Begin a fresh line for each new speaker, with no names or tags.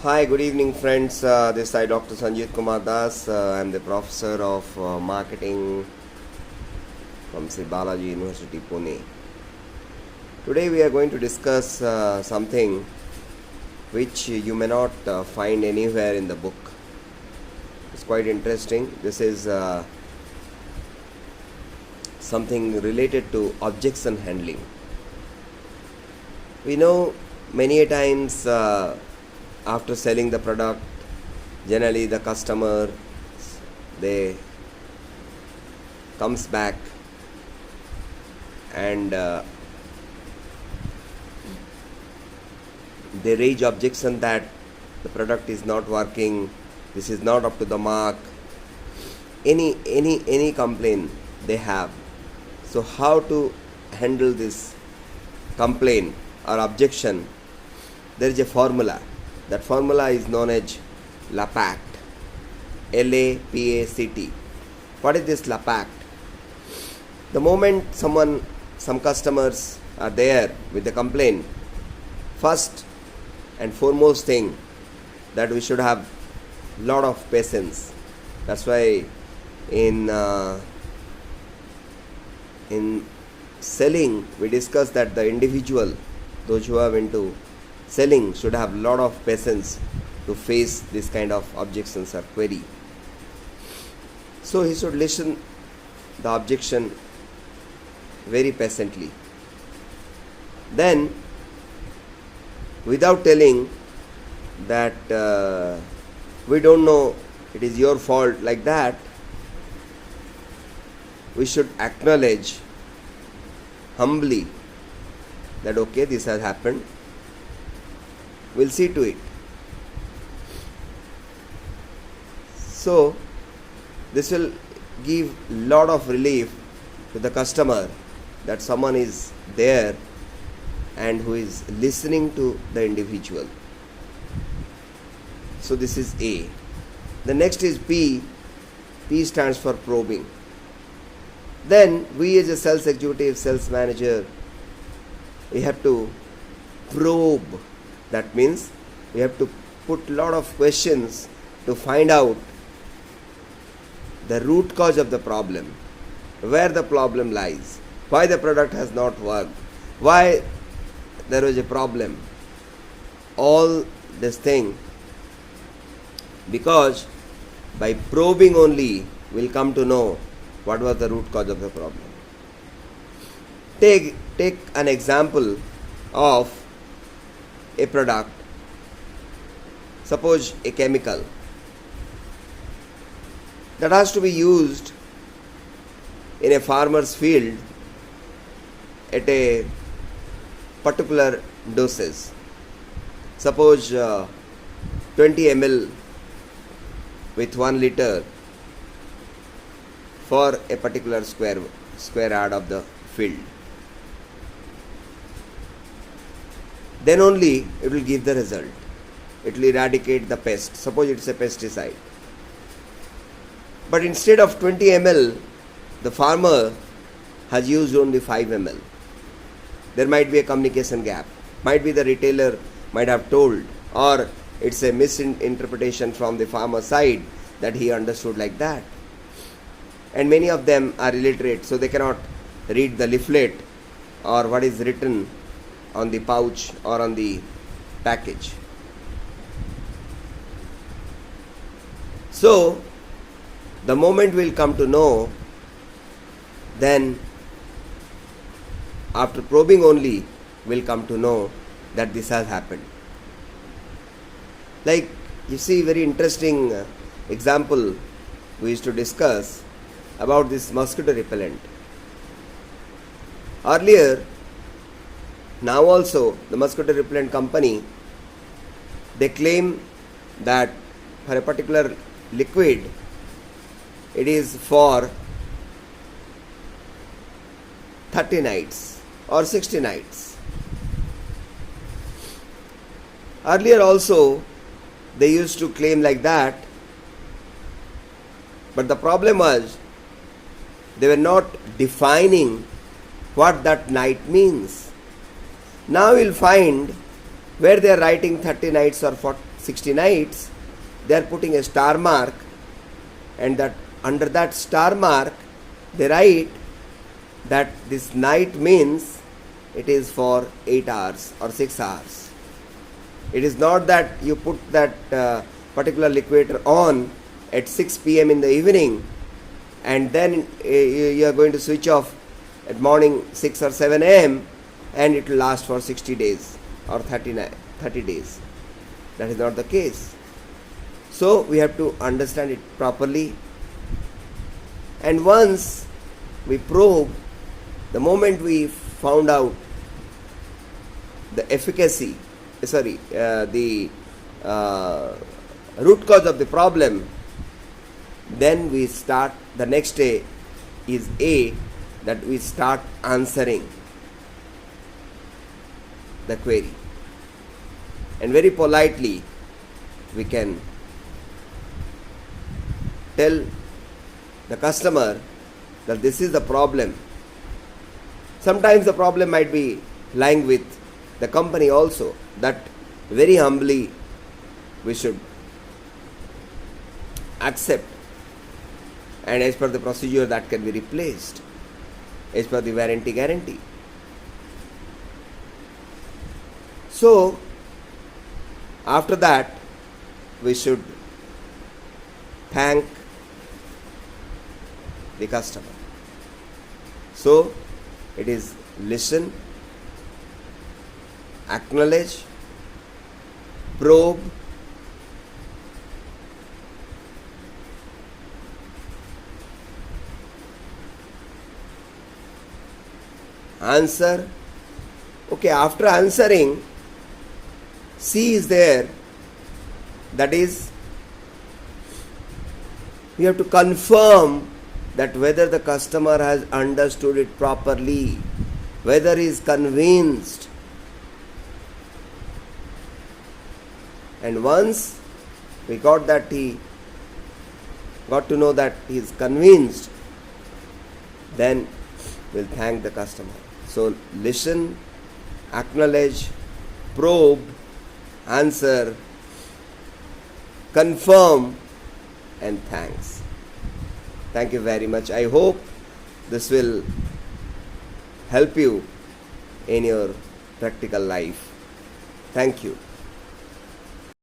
Hi, good evening, friends. This is Dr. Sanjeev Kumar Das. I'm the professor of marketing from Sri Balaji University, Pune. Today, we are going to discuss something which you may not find anywhere in the book. It's quite interesting. This is something related to objection handling. We know many a times after selling the product, generally the customer they comes back and they raise objection that the product is not working, this is not up to the mark, any complaint they have. So how to handle this complaint or objection? There is a formula. That formula is known as LAPACT. LAPACT. What is this LAPACT? The moment some customers are there with the complaint, first and foremost thing that we should have lot of patience. That's why in selling we discuss that the individual, those who are into selling, should have lot of patience to face this kind of objections or query. So he should listen the objection very patiently. Then, without telling that we don't know, it is your fault, like that, we should acknowledge humbly that okay, this has happened, we'll see to it. So this will give lot of relief to the customer that someone is there and who is listening to the individual. So this is A. The next is P. P stands for probing. Then we as a sales executive, sales manager, we have to probe. That means we have to put lot of questions to find out the root cause of the problem, where the problem lies, why the product has not worked, why there was a problem. All this thing, because by probing only we'll come to know what was the root cause of the problem. Take an example of a product. Suppose a chemical that has to be used in a farmer's field at a particular dosage. Suppose 20 ml with 1 liter for a particular square yard of the field. Then only it will give the result. It will eradicate the pest. Suppose it's a pesticide. But instead of 20 ml, the farmer has used only 5 ml. There might be a communication gap. Might be the retailer might have told, or it's a misinterpretation from the farmer side that he understood like that. And many of them are illiterate, so they cannot read the leaflet or what is written on the pouch or on the package. So the moment we'll come to know, then after probing only we'll come to know that this has happened. Like you see, very interesting example we used to discuss about this mosquito repellent. Earlier, now also the mosquito repellent company, they claim that for a particular liquid it is for 30 nights or 60 nights. Earlier also they used to claim like that, but the problem was they were not defining what that night means. Now you'll find where they are writing 30 nights or 60 nights, they are putting a star mark, and that under that star mark they write that this night means it is for 8 hours or 6 hours. It is not that you put that particular liquidator on at 6 p.m. in the evening and then you are going to switch off at morning 6 or 7 a.m. and it will last for 60 days or 30 days. That is not the case. So we have to understand it properly, and once we probe, the moment we found out the efficacy, the root cause of the problem, then we start, the next day is A, that we start answering the query, and very politely we can tell the customer that this is the problem. Sometimes the problem might be lying with the company also, that very humbly we should accept, and as per the procedure that can be replaced as per the warranty guarantee. So after that we should thank the customer. So it is listen, acknowledge, probe, answer. Okay, after answering, C is there, that is, you have to confirm that whether the customer has understood it properly, whether he is convinced. And once we got to know that he is convinced, then we'll thank the customer. So listen, acknowledge, probe, answer, confirm, and thanks. Thank you very much. I hope this will help you in your practical life. Thank you.